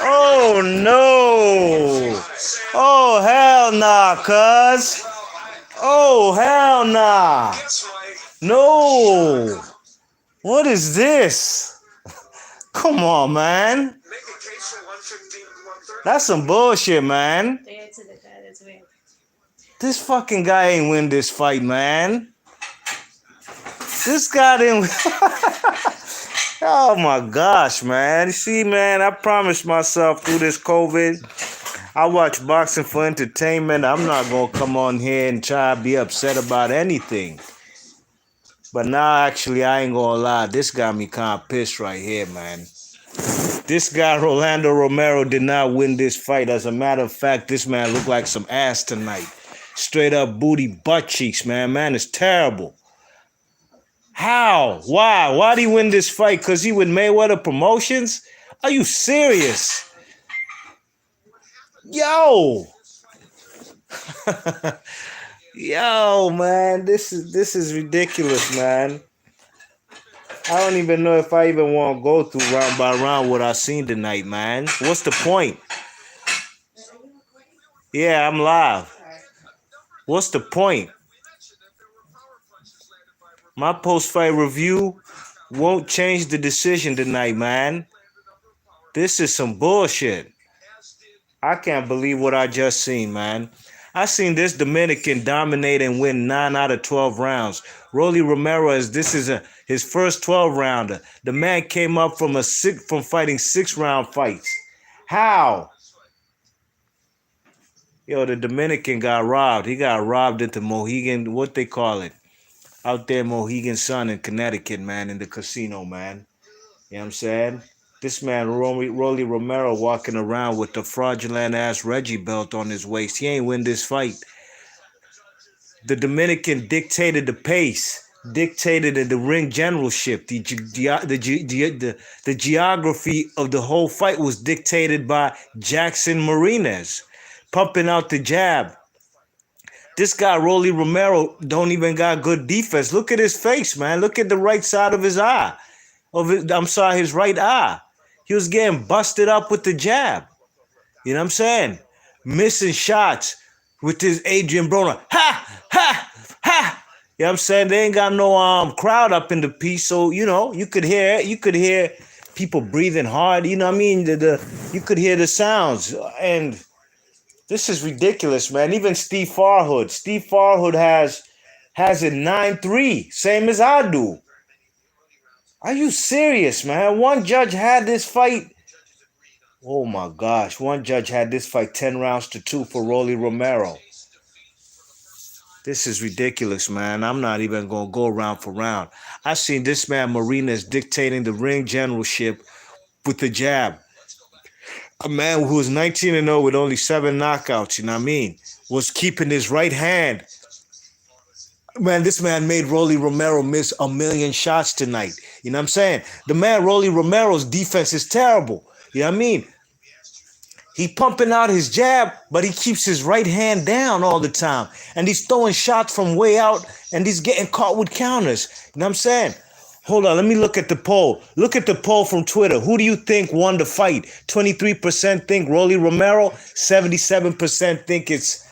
Oh no! Oh hell nah, cuz! Oh hell nah! No! What is this? Come on, man. That's some bullshit, man. This fucking guy ain't win this fight, man. This guy didn't. Oh my gosh, man. You see, man, I promised myself through this COVID, I watch boxing for entertainment. I'm not going to come on here and try to be upset about anything. But now, actually, I ain't going to lie. This got me kind of pissed right here, man. This guy, Rolando Romero, did not win this fight. As a matter of fact, this man looked like some ass tonight. Straight up booty butt cheeks, man. Man, it's terrible. How? Why? Why'd he win this fight? Because he with Mayweather Promotions? Are you serious? Yo! Yo, man, this is ridiculous, man. I don't even know if I even want to go through round by round what I seen tonight, man. What's the point? Yeah, I'm live. What's the point? My post-fight review won't change the decision tonight, man. This is some bullshit. I can't believe what I just seen, man. I seen this Dominican dominate and win 9 out of 12 rounds. Rolly Romero, this is his first 12-rounder. The man came up from fighting 6-round fights. How? Yo, the Dominican got robbed. He got robbed into Mohegan, what they call it, out there, Mohegan Sun in Connecticut, man, in the casino, man. You know what I'm saying? This man, Rolly Romero, walking around with the fraudulent-ass Reggie belt on his waist. He ain't win this fight. The Dominican dictated the pace, dictated the ring generalship. The geography of the whole fight was dictated by Jackson Marinez, pumping out the jab. This guy, Rolly Romero, don't even got good defense. Look at his face, man. Look at the right side of his eye. His right eye. He was getting busted up with the jab. You know what I'm saying? Missing shots with this Adrian Broner. Ha! Ha! Ha! You know what I'm saying? They ain't got no crowd up in the piece, so you could hear people breathing hard. You know what I mean? You could hear the sounds. And this is ridiculous, man. Even Steve Farhood has it 9-3, same as I do. Are you serious, man? One judge had this fight. Oh my gosh. One judge had this fight 10 rounds to 2 for Rolly Romero. This is ridiculous, man. I'm not even going to go round for round. I seen this man Marinez dictating the ring generalship with the jab. A man who was 19-0 with only 7 knockouts, you know what I mean, was keeping his right hand. Man, this man made Rolly Romero miss 1,000,000 shots tonight. You know what I'm saying? The man, Rolly Romero's defense is terrible. You know what I mean? He pumping out his jab, but he keeps his right hand down all the time. And he's throwing shots from way out, and he's getting caught with counters. You know what I'm saying? Hold on, let me look at the poll. Look at the poll from Twitter. Who do you think won the fight? 23% think Rolly Romero. 77% think it's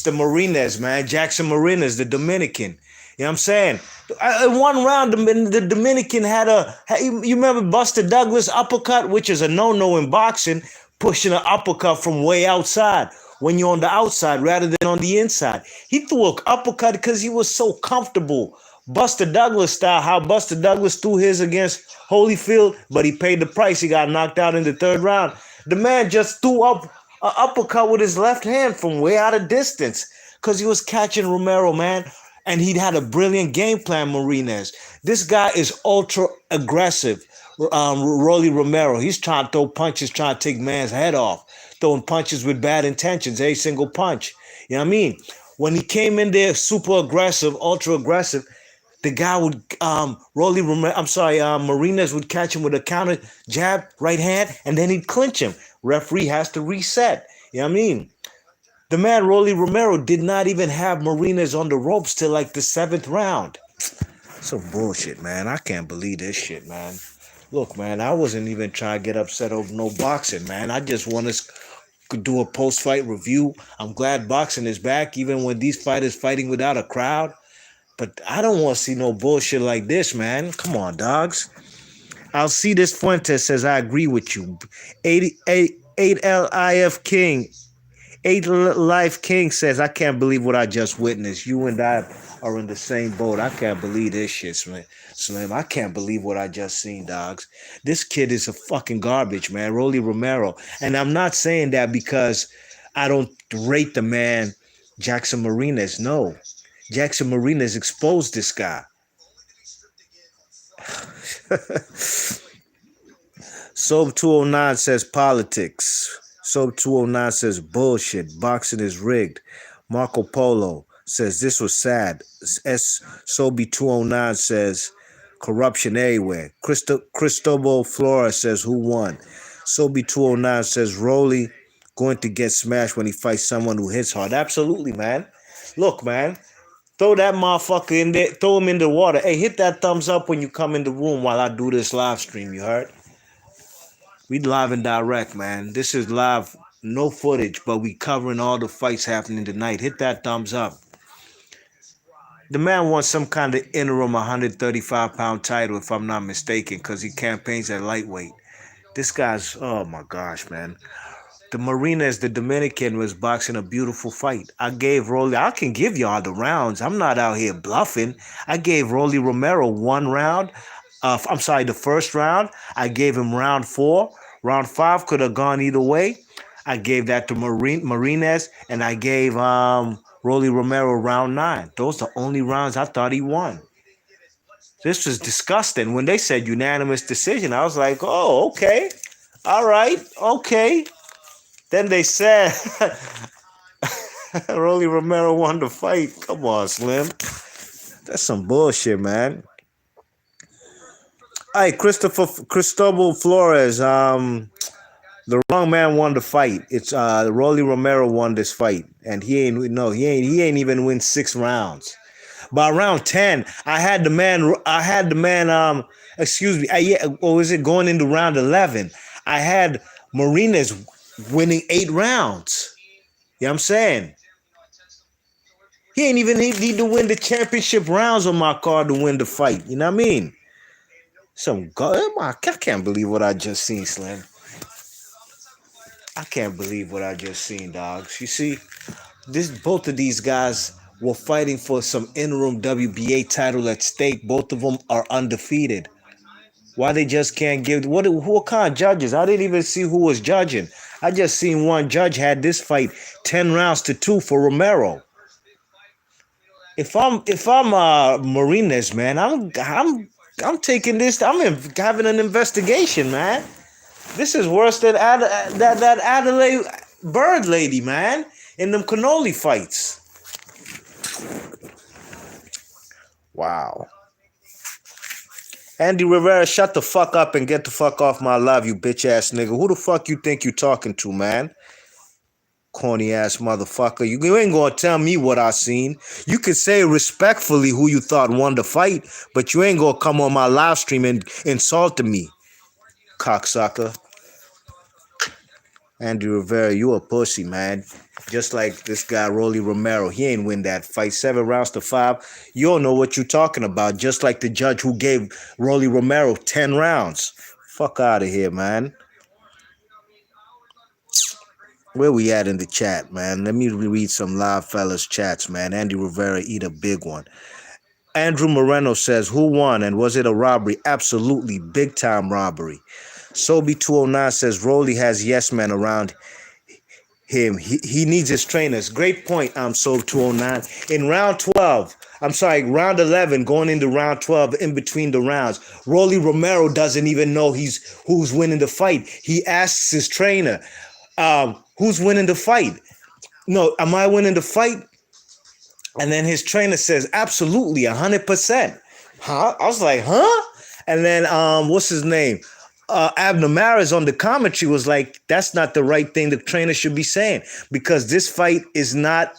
the Marinez, man. Jackson Marinez, the Dominican. You know what I'm saying? In one round, the Dominican you remember Buster Douglas uppercut, which is a no-no in boxing, pushing an uppercut from way outside when you're on the outside rather than on the inside. He threw an uppercut because he was so comfortable. Buster Douglas style, how Buster Douglas threw his against Holyfield, but he paid the price. He got knocked out in the 3rd round. The man just threw up an uppercut with his left hand from way out of distance because he was catching Romero, man. And he had a brilliant game plan, Marinez. This guy is ultra aggressive, Rolly Romero. He's trying to throw punches, trying to take man's head off, throwing punches with bad intentions, every single punch. You know what I mean? When he came in there super aggressive, ultra aggressive, the guy would, Marinez would catch him with a counter jab, right hand, and then he'd clinch him. Referee has to reset. You know what I mean? The man, Rolly Romero, did not even have Marinez on the ropes till like the 7th round. Some bullshit, man. I can't believe this shit, man. Look, man, I wasn't even trying to get upset over no boxing, man. I just want to do a post-fight review. I'm glad boxing is back, even when these fighters fighting without a crowd. But I don't want to see no bullshit like this, man. Come on, dogs. Alcides Fuentes says, I agree with you. 8 LIF King 8 Life King says, I can't believe what I just witnessed. You and I are in the same boat. I can't believe this shit, Slim. Slim, I can't believe what I just seen, dogs. This kid is a fucking garbage, man. Rolly Romero. And I'm not saying that because I don't rate the man, Jackson Marinez. No. Jackson Marinez exposed this guy. Soap 209 says politics. Soap 209 says bullshit. Boxing is rigged. Marco Polo says this was sad. Sobe 209 says corruption everywhere. Cristobal Flora says who won. Sobe 209 says Rolly going to get smashed when he fights someone who hits hard. Absolutely, man. Look, man. Throw that motherfucker in there. Throw him in the water. Hey, hit that thumbs up when you come in the room while I do this live stream. You heard? We live and direct, man. This is live, no footage, but we covering all the fights happening tonight. Hit that thumbs up. The man wants some kind of interim 135-pound title, if I'm not mistaken, because he campaigns at lightweight. This guy's, oh my gosh, man. The Marinez, the Dominican, was boxing a beautiful fight. I gave Rolly, I can give y'all the rounds. I'm not out here bluffing. I gave Rolly Romero one round. I'm sorry, the first round. I gave him round 4. Round 5 could have gone either way. I gave that to Marinez, and I gave Rolly Romero round 9. Those are the only rounds I thought he won. This was disgusting. When they said unanimous decision, I was like, oh, okay. All right, okay. Then they said Rolly Romero won the fight. Come on, Slim. That's some bullshit, man. Hey, Cristobal Flores. The wrong man won the fight. It's Rolly Romero won this fight, and he ain't even win 6 rounds. By round 10, I had the man. Excuse me. Or was it going into round 11? I had Marinez winning 8 rounds. You know what I'm saying? He ain't even need to win the championship rounds on my card to win the fight. You know what I mean? I can't believe what I just seen, Slim. I can't believe what I just seen, dogs. You see, both of these guys were fighting for some interim WBA title at stake. Both of them are undefeated. Why they just can't give what kind of judges? I didn't even see who was judging. I just seen one judge had this fight 10 rounds to 2 for Romero. If I'm Marinez, man, I'm taking this. Having an investigation, man. This is worse than that Adelaide Bird lady, man, in them cannoli fights. Wow. Andy Rivera, shut the fuck up and get the fuck off my live, you bitch ass nigga. Who the fuck you think you talking to, man? Corny ass motherfucker. You ain't gonna tell me what I seen. You could say respectfully who you thought won the fight, but you ain't gonna come on my live stream and insult me, cocksucker. Andy Rivera, you a pussy, man. Just like this guy, Rolly Romero. He ain't win that fight. 7 rounds to 5. You don't know what you're talking about. Just like the judge who gave Rolly Romero 10 rounds. Fuck out of here, man. Where we at in the chat, man? Let me read some live fellas chats, man. Andy Rivera, eat a big one. Andrew Moreno says, who won and was it a robbery? Absolutely, big time robbery. Sobe 209 says, Rolly has yes men around him. He needs his trainers. Great point, Sobe 209. In round 11, going into round 12, in between the rounds, Rolly Romero doesn't even know who's winning the fight. He asks his trainer, who's winning the fight? No, am I winning the fight? And then his trainer says, absolutely, 100%. Huh? I was like, huh? And then, what's his name? Abner Maris on the commentary was like, that's not the right thing the trainer should be saying, because this fight is not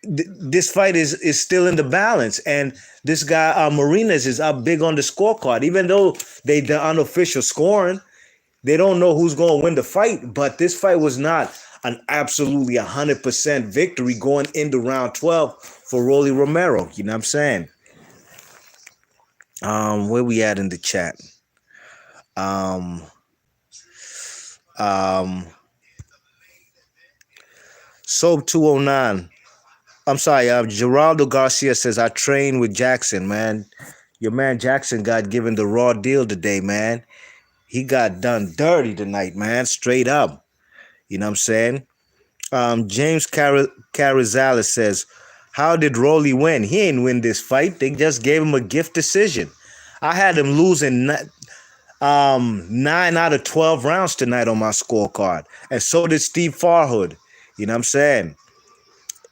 this fight is still in the balance, and this guy Marinez is up big on the scorecard. Even though the unofficial scoring, they don't know who's going to win the fight. But this fight was not an absolutely 100% victory going into round 12 for Rolly Romero. You know what I'm saying? Where we at in the chat? Um, um, Soap 209. I'm sorry. Geraldo Garcia says I trained with Jackson, man. Your man Jackson got given the raw deal today, man. He got done dirty tonight, man. Straight up. You know what I'm saying? James Carazales says, how did Rolly win? He ain't win this fight. They just gave him a gift decision. I had him losing 9 out of 12 rounds tonight on my scorecard. And so did Steve Farhood. You know what I'm saying?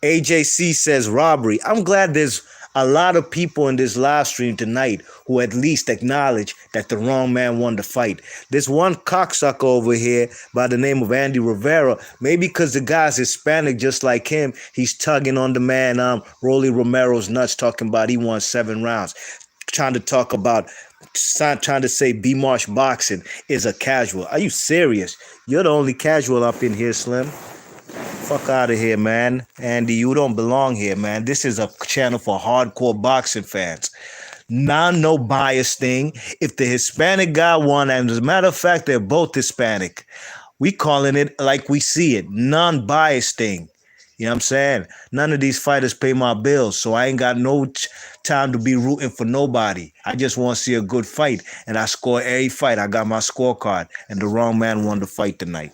AJC says robbery. I'm glad there's a lot of people in this live stream tonight who at least acknowledge that the wrong man won the fight. There's one cocksucker over here by the name of Andy Rivera. Maybe because the guy's Hispanic just like him, he's tugging on the man Rolly Romero's nuts, talking about he won 7 rounds. Trying to say B Marsh boxing is a casual. Are you serious? You're the only casual up in here, Slim. Fuck out of here, man. Andy, you don't belong here, man. This is a channel for hardcore boxing fans. No bias thing. If the Hispanic guy won, and as a matter of fact, they're both Hispanic, we calling it like we see it. Non-bias thing. You know what I'm saying? None of these fighters pay my bills, so I ain't got no time to be rooting for nobody. I just want to see a good fight, and I score every fight. I got my scorecard, and the wrong man won the fight tonight.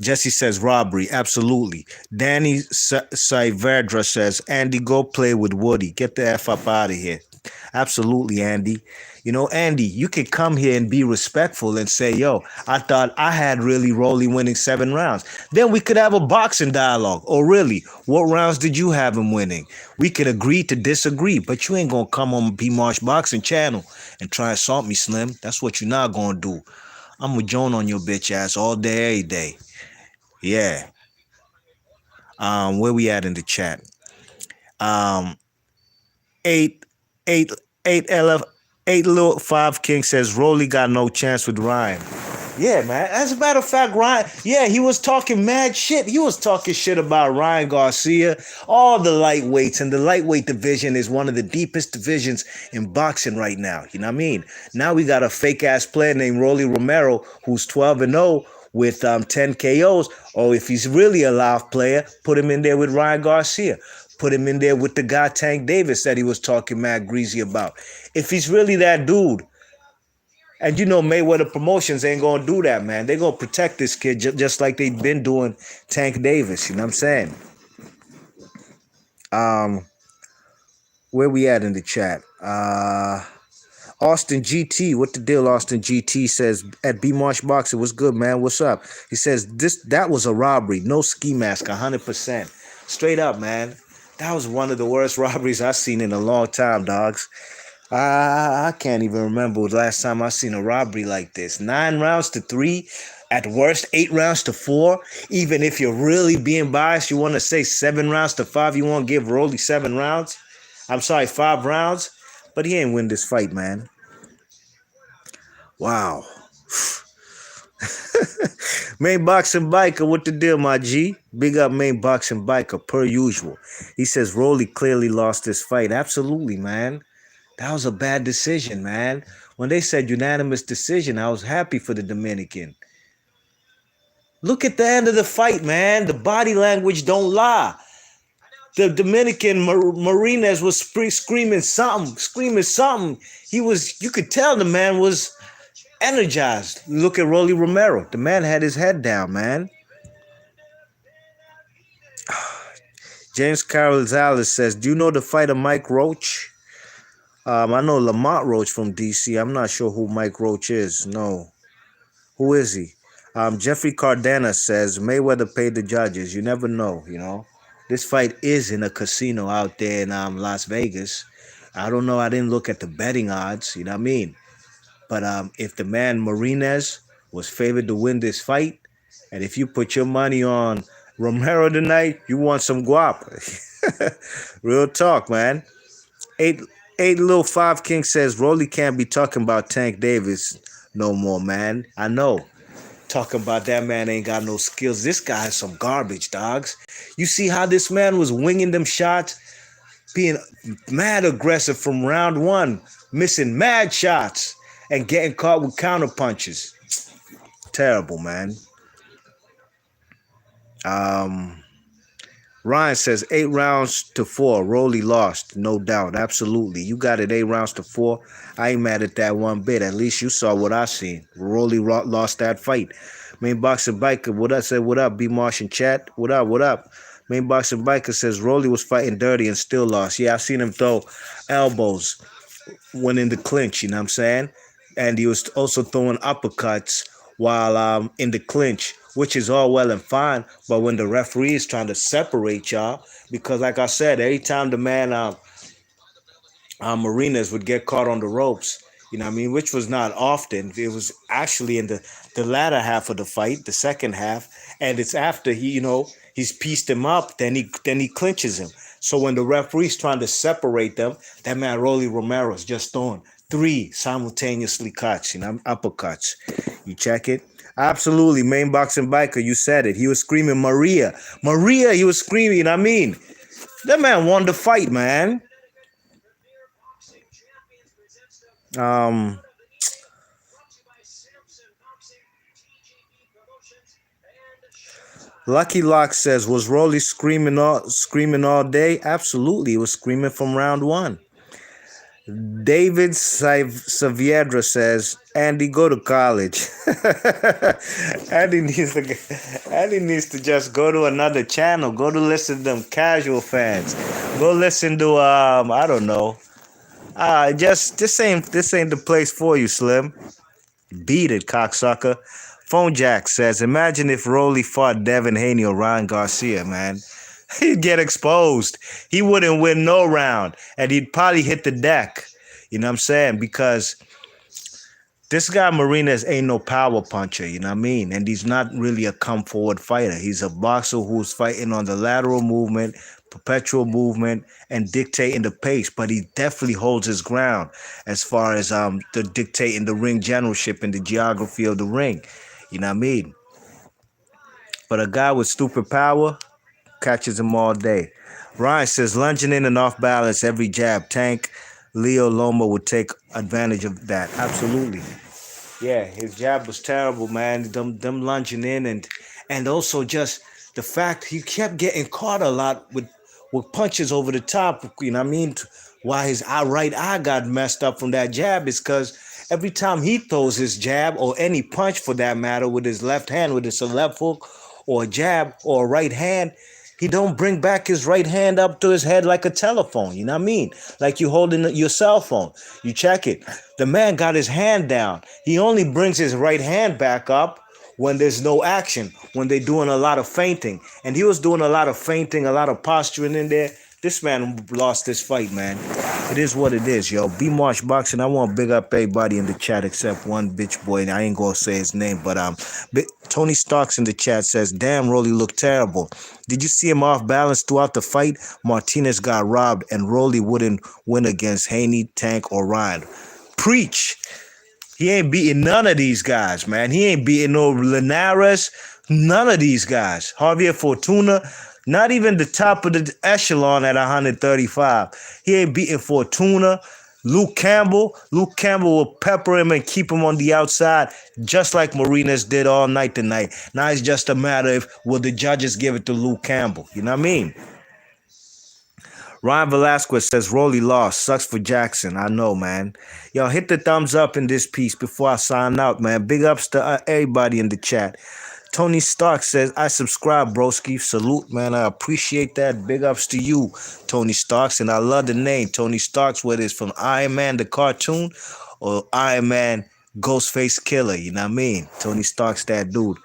Jesse says robbery, absolutely. Danny Saavedra says, Andy, go play with Woody. Get the F up out of here. Absolutely, Andy. You know, Andy, you can come here and be respectful and say, yo, I thought I had really Rolly winning 7 rounds. Then we could have a boxing dialogue. Or really, what rounds did you have him winning? We could agree to disagree, but you ain't going to come on B Marsh Boxing channel and try and assault me, Slim. That's what you're not going to do. I'm with Joan on your bitch ass all day, every day. Yeah. Where we at in the chat? Um, eight, eight, eight, LF, 8 Little 5 King says Rolly got no chance with Ryan. Yeah, man. As a matter of fact, Ryan, yeah, he was talking mad shit. He was talking shit about Ryan Garcia, all the lightweights, and the lightweight division is one of the deepest divisions in boxing right now. You know what I mean? Now we got a fake ass player named Rolly Romero who's 12-0 with 10 KOs. Or if he's really a live player, put him in there with Ryan Garcia. Put him in there with the guy Tank Davis that he was talking mad greasy about. If he's really that dude, and you know Mayweather Promotions ain't gonna do that, man. They gonna protect this kid just like they've been doing Tank Davis. You know what I'm saying? Where we at in the chat? Austin GT, what the deal? Austin GT says at B Marsh Boxing, what's good, man? What's up? He says that was a robbery, no ski mask, 100%, straight up, man. That was one of the worst robberies I've seen in a long time, dogs. I can't even remember the last time I seen a robbery like this. 9 rounds to 3, at worst 8 rounds to 4. Even if you're really being biased, you want to say 7 rounds to 5. You want to give Rolly 7 rounds? I'm sorry, 5 rounds. But he ain't win this fight, man. Wow. Main Boxing Biker, what the deal, my G? Big up Main Boxing Biker, per usual. He says Rolly clearly lost this fight. Absolutely, man. That was a bad decision, man. When they said unanimous decision, I was happy for the Dominican. Look at the end of the fight, man. The body language don't lie. The Dominican Marinez was screaming something. You could tell the man was energized. Look at Rolly Romero. The man had his head down, man. James Carrizales says, do you know the fighter Mike Roach? I know Lamont Roach from DC. I'm not sure who Mike Roach is. No. Who is he? Jeffrey Cardana says, Mayweather paid the judges. You never know, you know. This fight is in a casino out there in Las Vegas. I don't know. I didn't look at the betting odds. You know what I mean? But if the man Marinez was favored to win this fight, and if you put your money on Romero tonight, you want some guap. Real talk, man. Eight eight little five king says Rolly can't be talking about Tank Davis no more, man. I know. Talking about that man ain't got no skills. This guy is some garbage, dogs. You see how this man was winging them shots, being mad aggressive from round one, missing mad shots, and getting caught with counter punches. Terrible, man. Um, Ryan says 8 rounds to 4. Rolly lost, no doubt, absolutely. You got it 8 rounds to 4. I ain't mad at that one bit. At least you saw what I seen. Rolly lost that fight. Main boxer biker, what up? Said what up? B Marsh in chat. What up? What up? Main boxer biker says Rolly was fighting dirty and still lost. Yeah, I seen him throw elbows when in the clinch. You know what I'm saying? And he was also throwing uppercuts while in the clinch, which is all well and fine. But when the referee is trying to separate y'all, because like I said, every time the man Marinez would get caught on the ropes, you know what I mean, which was not often. It was actually in the latter half of the fight, the second half, and it's after he's pieced him up, then he clinches him. So when the referee's trying to separate them, that man Rolly Romero's just throwing 3 simultaneously cuts, uppercuts. You check it. Absolutely, main boxing biker, you said it. He was screaming Maria, Maria. He was screaming. I mean, that man won the fight, man. Um, Lucky Lock says, was Rolly screaming all day? Absolutely, he was screaming from round one. David Saavedra says, Andy, go to college. Andy needs to just go to another channel. Go to listen to them casual fans. Go listen to I don't know. Just this ain't the place for you, Slim. Beat it, cocksucker. Phone Jack says, imagine if Rolly fought Devin Haney or Ryan Garcia, man. He'd get exposed. He wouldn't win no round, and he'd probably hit the deck. You know what I'm saying? Because this guy Marinez ain't no power puncher, you know what I mean? And he's not really a come forward fighter. He's a boxer who's fighting on the lateral movement, perpetual movement, and dictating the pace. But he definitely holds his ground as far as the dictating the ring generalship and the geography of the ring. You know what I mean? But a guy with stupid power catches him all day. Ryan says lunging in and off balance every jab. Tank Leo Loma would take advantage of that. Absolutely. Yeah, his jab was terrible, man. Them lunging in and also just the fact he kept getting caught a lot with punches over the top. You know what I mean? Why his right eye got messed up from that jab is because every time he throws his jab or any punch for that matter with his left hand, with his left hook or a jab or a right hand, he don't bring back his right hand up to his head like a telephone. You know what I mean? Like you holding your cell phone. You check it. The man got his hand down. He only brings his right hand back up when there's no action, when they're doing a lot of feinting. And he was doing a lot of feinting, a lot of posturing in there. This man lost this fight, man. It is what it is, yo. B Marsh Boxing, I want to big up everybody in the chat except one bitch boy. I ain't going to say his name, but Tony Starks in the chat says, damn, Rolly looked terrible. Did you see him off balance throughout the fight? Martinez got robbed and Rolly wouldn't win against Haney, Tank, or Ryan. Preach. He ain't beating none of these guys, man. He ain't beating no Linares, none of these guys. Javier Fortuna, not even the top of the echelon at 135. He ain't beating Fortuna. Luke Campbell will pepper him and keep him on the outside, just like Marinez did all night tonight. Now it's just a matter of will the judges give it to Luke Campbell. You know what I mean? Ryan Velasquez says, Rolly lost. Sucks for Jackson. I know, man. Yo, hit the thumbs up in this piece before I sign out, man. Big ups to everybody in the chat. Tony Stark says, I subscribe, broski. Salute, man. I appreciate that. Big ups to you, Tony Starks. And I love the name, Tony Starks, whether it's from Iron Man, the cartoon, or Iron Man, Ghostface Killer. You know what I mean? Tony Stark's that dude.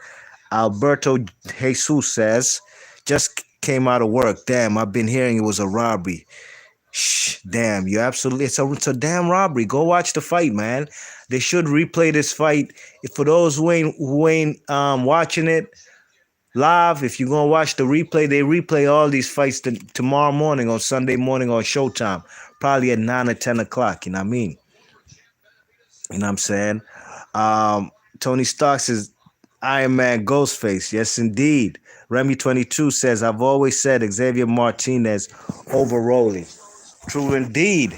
Alberto Jesus says, just came out of work. Damn, I've been hearing it was a robbery. Shh, damn, you absolutely, it's a damn robbery. Go watch the fight, man. They should replay this fight. For those who ain't watching it, live. If you're gonna watch the replay, they replay all these fights tomorrow morning on Sunday morning on Showtime, probably at 9 or 10 o'clock. You know what I mean? You know what I'm saying? Tony Starks is Iron Man Ghostface. Yes, indeed. Remy 22 says, I've always said Xavier Martinez over Rolly. True indeed.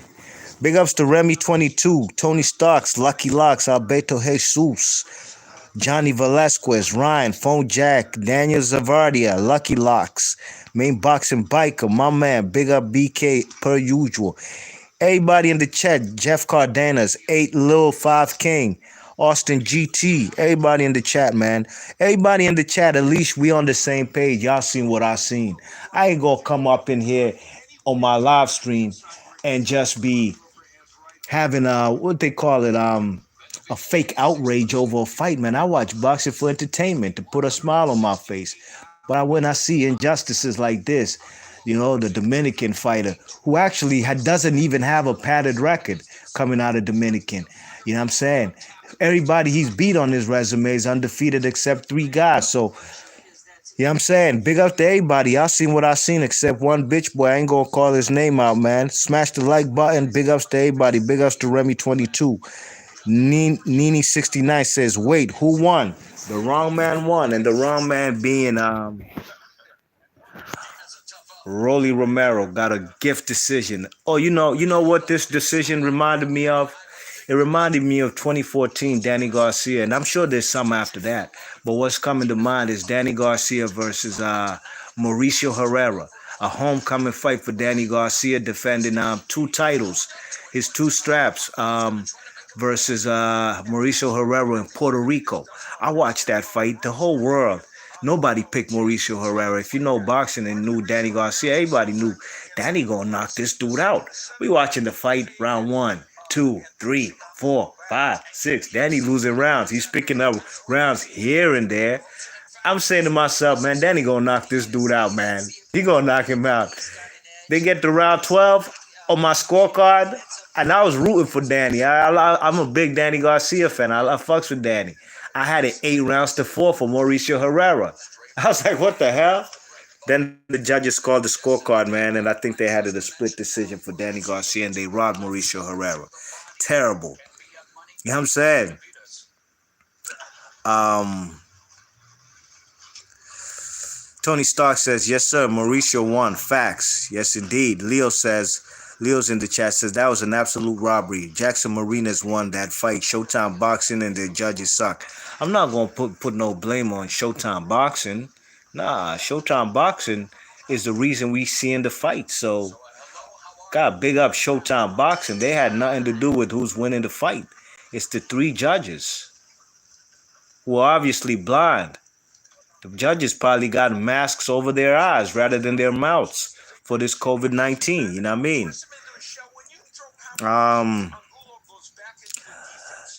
Big ups to Remy 22, Tony Starks, Lucky Locks, Alberto Jesus, Johnny Velasquez, Ryan, Phone Jack, Daniel Zavardia, Lucky Locks, Main Boxing Biker, my man, big up BK per usual. Everybody in the chat, Jeff Cardenas, 8 Lil 5 King, Austin GT, everybody in the chat, man. Everybody in the chat, at least we on the same page. Y'all seen what I seen. I ain't gonna come up in here on my live stream and just be having what they call it, a fake outrage over a fight, man. I watch boxing for entertainment, to put a smile on my face. But when I see injustices like this, the Dominican fighter who actually doesn't even have a padded record coming out of Dominican. You know what I'm saying? Everybody he's beat on his resume is undefeated except 3 guys. So, you know what I'm saying? Big up to everybody. Y'all seen what I seen except one bitch boy. I ain't gonna call his name out, man. Smash the like button. Big ups to everybody. Big ups to Remy 22. Nini 69 says, wait, who won? The wrong man won, and the wrong man being Rolly Romero got a gift decision. Oh, you know what this decision reminded me of? It reminded me of 2014 Danny Garcia, and I'm sure there's some after that. But what's coming to mind is Danny Garcia versus Mauricio Herrera, a homecoming fight for Danny Garcia, defending 2 titles, his 2 straps, versus Mauricio Herrera in Puerto Rico. I watched that fight. The whole world. Nobody picked Mauricio Herrera. If you know boxing and knew Danny Garcia, everybody knew Danny gonna knock this dude out. We watching the fight round 1, 2, 3, 4, 5, 6. Danny losing rounds. He's picking up rounds here and there. I'm saying to myself, man, Danny gonna knock this dude out, man. He gonna knock him out. They get to round 12 on my scorecard, and I was rooting for Danny. I'm a big Danny Garcia fan. I fucks with Danny. I had it 8 rounds to 4 for Mauricio Herrera. I was like, what the hell? Then the judges called the scorecard, man, and I think they had it a split decision for Danny Garcia, and they robbed Mauricio Herrera. Terrible. You know what I'm saying? Um, Tony Stark says, yes, sir, Mauricio won. Facts. Yes, indeed. Leo's in the chat says, that was an absolute robbery. Jackson Marinez won that fight. Showtime Boxing and the judges suck. I'm not going to put no blame on Showtime Boxing. Nah, Showtime Boxing is the reason we seeing the fight. So, God, big up Showtime Boxing. They had nothing to do with who's winning the fight. It's the 3 judges who are obviously blind. The judges probably got masks over their eyes rather than their mouths for this COVID-19. You know what I mean?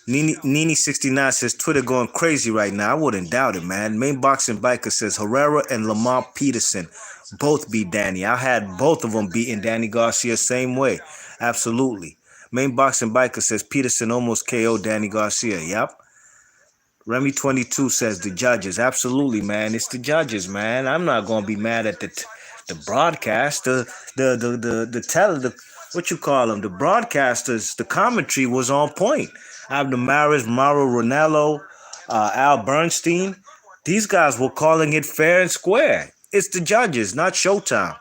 Nini69 says, Twitter going crazy right now. I wouldn't doubt it, man. Main Boxing Biker says, Herrera and Lamont Peterson both beat Danny. I had both of them beating Danny Garcia same way. Absolutely. Main Boxing Biker says, Peterson almost KO'd Danny Garcia. Yep. Remy 22 says the judges. Absolutely, man. It's the judges, man. I'm not gonna be mad at the broadcast, what you call them, the broadcasters. The commentary was on point. Abner Maris, Mauro Ranello, Al Bernstein. These guys were calling it fair and square. It's the judges, not Showtime.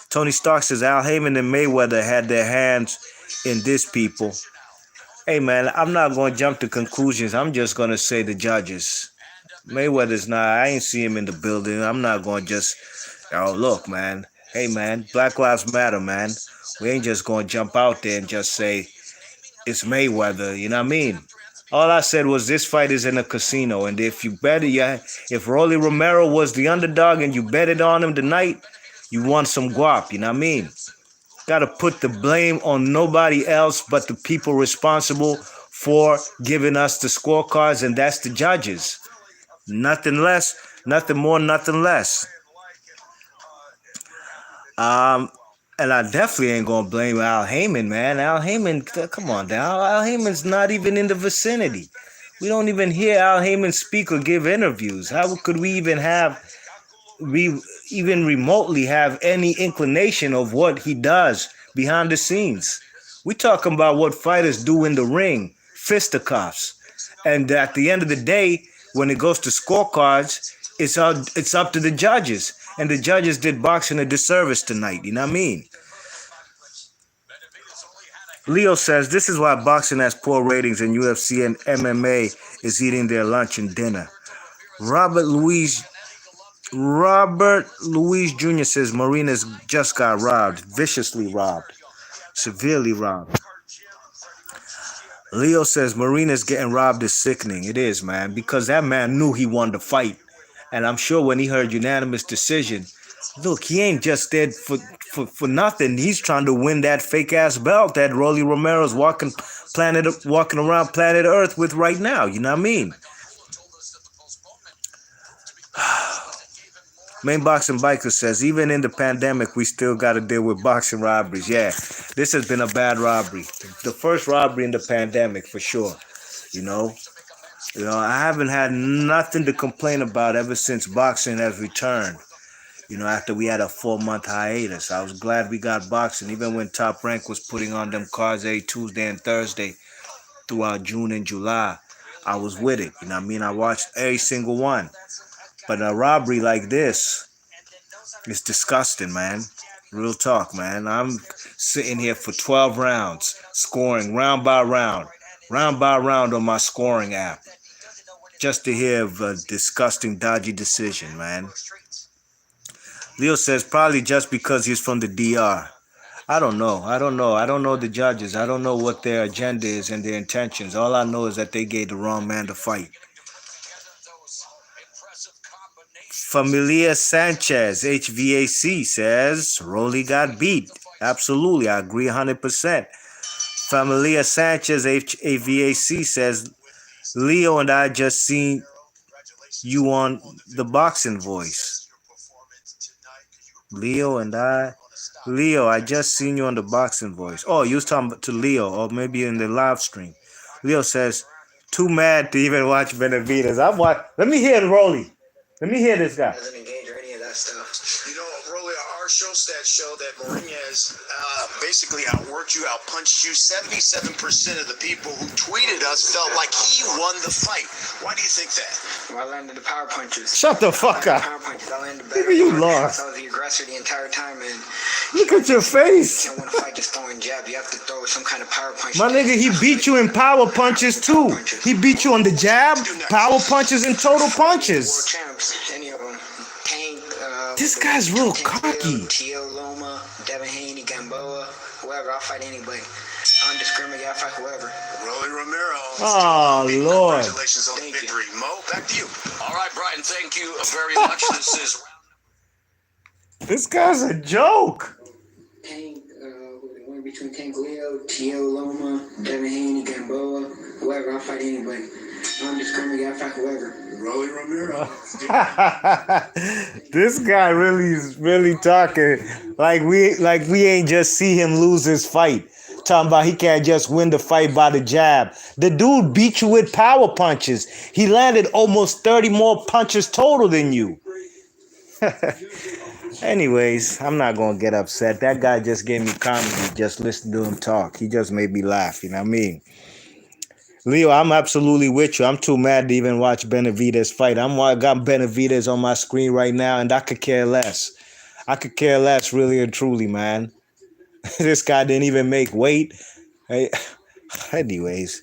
Tony Stark says Al Heyman and Mayweather had their hands in this, people. Hey, man, I'm not going to jump to conclusions. I'm just going to say the judges. Mayweather's not, I ain't see him in the building. I'm not going to just, look, man. Hey, man, Black Lives Matter, man. We ain't just going to jump out there and just say it's Mayweather, you know what I mean? All I said was this fight is in a casino, and if you bet it, if Rolly Romero was the underdog and you betted on him tonight, you won some guap, you know what I mean? Got to put the blame on nobody else but the people responsible for giving us the scorecards, and that's the judges. Nothing less, nothing more, nothing less. And I definitely ain't going to blame Al Heyman, man. Al Heyman, come on now. Al Heyman's not even in the vicinity. We don't even hear Al Heyman speak or give interviews. How could we even have we even remotely have any inclination of what he does behind the scenes? We talking about what fighters do in the ring, fisticuffs, and at the end of the day, when it goes to scorecards, it's up to the judges, and the judges did boxing a disservice tonight. You know what I mean? Leo says this is why boxing has poor ratings and UFC and MMA is eating their lunch and dinner. Robert Louis Jr. says Marinez just got robbed, viciously robbed, severely robbed. Leo says Marinez getting robbed is sickening. It is, man, because that man knew he won the fight. And I'm sure when he heard unanimous decision, look, he ain't just dead for nothing. He's trying to win that fake ass belt that Rolly Romero's walking around planet Earth with right now. You know what I mean? Main Boxing Biker says, even in the pandemic, we still got to deal with boxing robberies. Yeah, this has been a bad robbery. The first robbery in the pandemic, for sure. You know, I haven't had nothing to complain about ever since boxing has returned. After we had a 4-month hiatus, I was glad we got boxing. Even when Top Rank was putting on them cards every Tuesday and Thursday throughout June and July, I was with it. You know what I mean? I watched every single one. But a robbery like this is disgusting, man. Real talk, man. I'm sitting here for 12 rounds, scoring round by round on my scoring app, just to hear of a disgusting, dodgy decision, man. Leo says probably just because he's from the DR. I don't know. I don't know the judges. I don't know what their agenda is and their intentions. All I know is that they gave the wrong man the fight. Familia Sanchez, HVAC, says Rolly got beat. Absolutely, I agree 100%. Familia Sanchez, HVAC, says Leo and I just seen you on the boxing voice. Leo, I just seen you on the boxing voice. Oh, you was talking to Leo, or maybe in the live stream. Leo says, too mad to even watch Benavidez. Let me hear Rolly. Let me hear this guy. Doesn't engage or any of that stuff. Rolly, our show stats show that Marinez basically outworked you, outpunched you. 77% of the people who tweeted us felt like he won the fight. Why do you think that? Well, I landed the power punches. Shut the fuck up. Power punches. I landed better. Nigga, you lost. I was the aggressor the entire time, and look at your face. You don't want to fight just throwing jab. You have to throw some kind of power punch. My nigga, he beat you in power punches too. He beat you on the jab, power punches, and total punches. World champs, any of them. This guy's real cocky. Tio Loma, Devin Haney, Gamboa, whoever. I'll fight anybody. Undiscriminated, I'll fight whoever. Rolly Romero. Oh, Lord. Congratulations on the victory. Mo, back to you. All right, Brian, thank you very much. This guy's a joke. Tank, between Tank Leo, Tio Loma, Devin Haney, Gamboa, whoever. I'll fight anybody. Undiscriminated, I'll fight whoever. Rolly Romero. This guy really talking like we ain't just see him lose his fight. Talking about he can't just win the fight by the jab. The dude beat you with power punches. He landed almost 30 more punches total than you. Anyways, I'm not gonna get upset. That guy just gave me comedy just listening to him talk. He just made me laugh, you know what I mean? Leo, I'm absolutely with you. I'm too mad to even watch Benavidez fight. I got Benavidez on my screen right now, and I could care less. I could care less, really and truly, man. This guy didn't even make weight. Hey, anyways.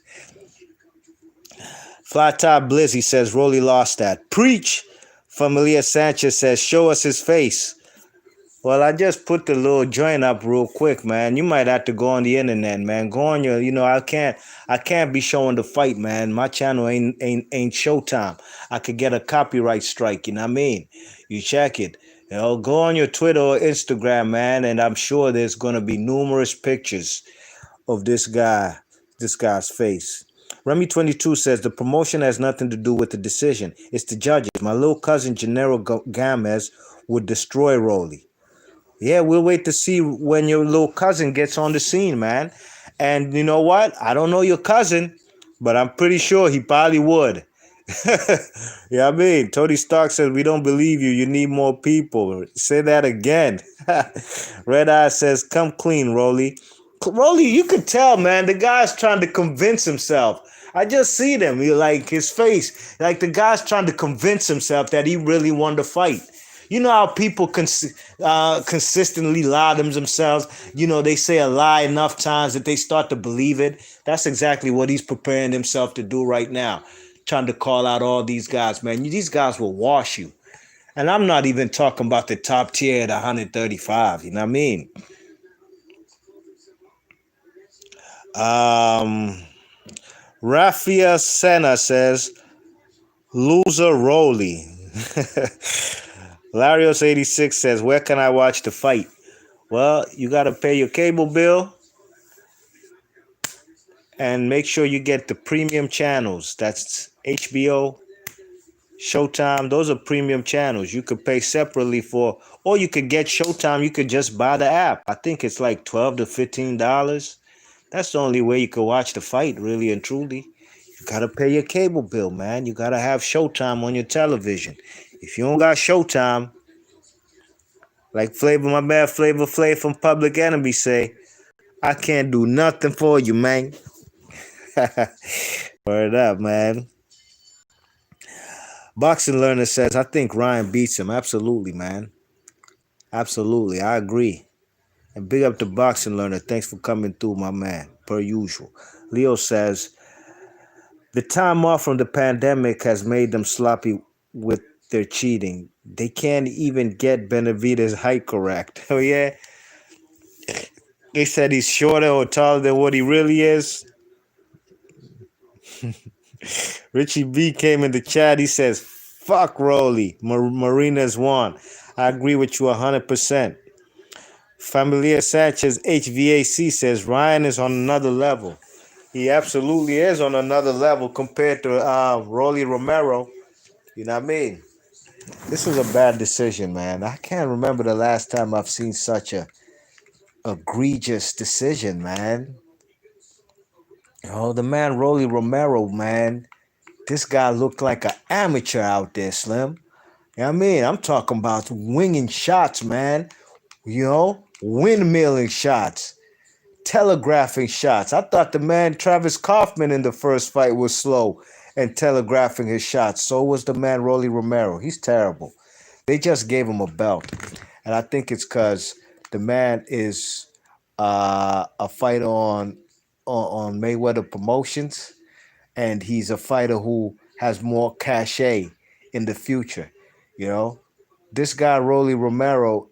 Flat Top Blizzy says Rolly lost that. Preach! Familia Sanchez says, show us his face. Well, I just put the little joint up real quick, man. You might have to go on the internet, man. Go on your, I can't be showing the fight, man. My channel ain't Showtime. I could get a copyright strike, you know what I mean? You check it. Go on your Twitter or Instagram, man, and I'm sure there's gonna be numerous pictures of this guy's face. Remy 22 says the promotion has nothing to do with the decision. It's the judges. My little cousin Gennaro Gamez would destroy Rolly. Yeah, we'll wait to see when your little cousin gets on the scene, man. And you know what? I don't know your cousin, but I'm pretty sure he probably would. Yeah, I mean, Tony Stark says, "We don't believe you. You need more people." Say that again. Red Eye says, "Come clean, Rolly." Rolly, you could tell, man. The guy's trying to convince himself. I just see them. You like his face. Like the guy's trying to convince himself that he really wanted to fight. You know how people consistently lie to themselves? You know, they say a lie enough times that they start to believe it. That's exactly what he's preparing himself to do right now. Trying to call out all these guys, man. These guys will wash you. And I'm not even talking about the top tier at 135. You know what I mean? Um, Rafael Senna says, loser Rolly. Larios86 says, where can I watch the fight? Well, you got to pay your cable bill and make sure you get the premium channels. That's HBO, Showtime. Those are premium channels. You could pay separately for, or you could get Showtime. You could just buy the app. I think it's like $12 to $15. That's the only way you could watch the fight, really and truly. You gotta pay your cable bill, man. You gotta have Showtime on your television. If you don't got Showtime, like Flavor, my man Flavor Flav from Public Enemy say, I can't do nothing for you, man. Word up, man. Boxing Learner says, I think Ryan beats him. Absolutely, man. Absolutely. I agree. And big up to Boxing Learner. Thanks for coming through, my man. Per usual. Leo says, the time off from the pandemic has made them sloppy with their cheating. They can't even get Benavidez' height correct. Oh, yeah? They said he's shorter or taller than what he really is. Richie B came in the chat. He says, fuck Rolly. Marinez won. I agree with you 100%. Familia Sanchez HVAC says Ryan is on another level. He absolutely is on another level compared to Rolly Romero. You know what I mean? This was a bad decision, man. I can't remember the last time I've seen such a egregious decision, man. Oh, the man Rolly Romero, man. This guy looked like an amateur out there, Slim. You know what I mean? I'm talking about winging shots, man. You know, windmilling shots, telegraphing shots. I thought the man Travis Kaufman in the first fight was slow and telegraphing his shots. So was the man Rolly Romero. He's terrible. They just gave him a belt. And I think it's because the man is a fighter on Mayweather Promotions, and he's a fighter who has more cachet in the future. You know, this guy Rolly Romero,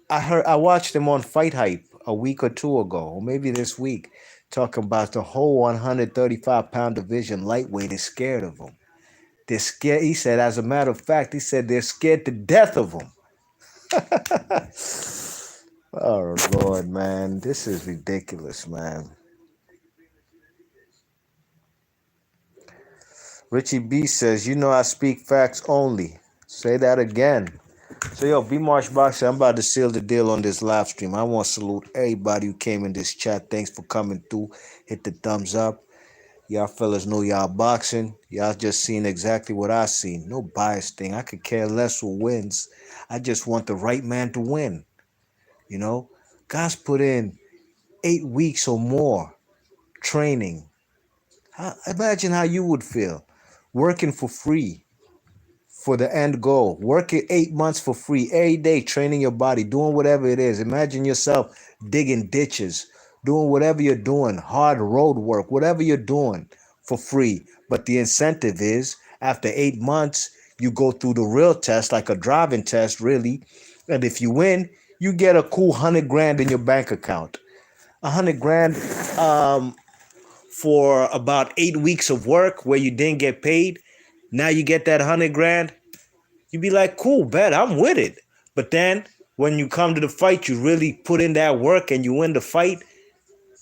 I watched him on Fight Hype a week or two ago, or maybe this week, talking about the whole 135-pound division lightweight is scared of him. They're scared. He said, as a matter of fact, he said they're scared to death of him. Oh Lord, man, this is ridiculous, man. Richie B says, you know I speak facts only. Say that again. So yo, B Marsh Boxer, I'm about to seal the deal on this live stream. I want to salute everybody who came in this chat. Thanks for coming through. Hit the thumbs up. Y'all fellas know y'all boxing. Y'all just seen exactly what I seen. No bias thing. I could care less who wins. I just want the right man to win. You know, guys put in 8 weeks or more training. Imagine how you would feel working for free for the end goal, working 8 months for free every day, training your body, doing whatever it is. Imagine yourself digging ditches, doing whatever you're doing, hard road work, whatever you're doing for free. But the incentive is after 8 months, you go through the real test, like a driving test, really. And if you win, you get a cool 100 grand in your bank account. 100 grand for about 8 weeks of work where you didn't get paid. Now you get that 100 grand. You'd be like, cool, bet, I'm with it. But then when you come to the fight, you really put in that work and you win the fight,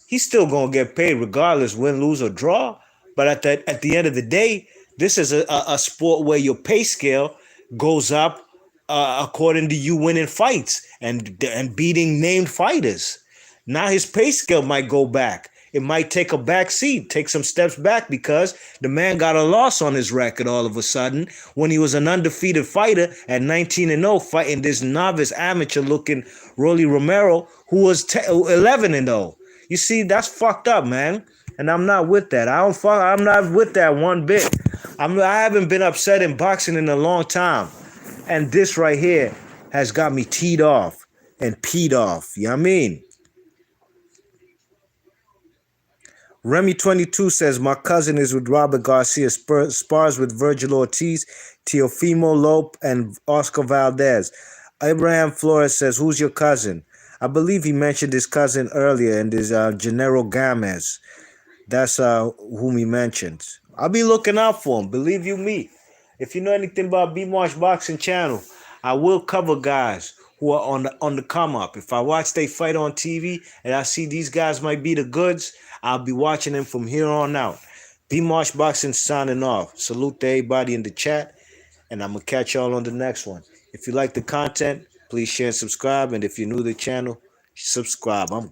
he's still gonna get paid regardless, win, lose, or draw. But at the end of the day, this is a sport where your pay scale goes up according to you winning fights and beating named fighters. Now his pay scale might go back. it might take a back seat, take some steps back, because the man got a loss on his record all of a sudden when he was an undefeated fighter at 19-0, fighting this novice amateur looking Rolly Romero, who was 11-0. You see, that's fucked up, man. And I'm not with that. I'm not with that one bit. I haven't been upset in boxing in a long time. And this right here has got me teed off and peed off. You know what I mean? Remy22 says, my cousin is with Robert Garcia, spars with Virgil Ortiz, Teofimo Lope, and Oscar Valdez. Abraham Flores says, who's your cousin? I believe he mentioned his cousin earlier, and is Gennaro Gamez. That's whom he mentioned. I'll be looking out for him, believe you me. If you know anything about B Marsh Boxing Channel, I will cover guys who are on the come up. If I watch they fight on TV and I see these guys might be the goods, I'll be watching them from here on out. B Marsh Boxing signing off. Salute to everybody in the chat, and I'm gonna catch y'all on the next one. If you like the content, please share and subscribe, and if you're new to the channel, subscribe. I'm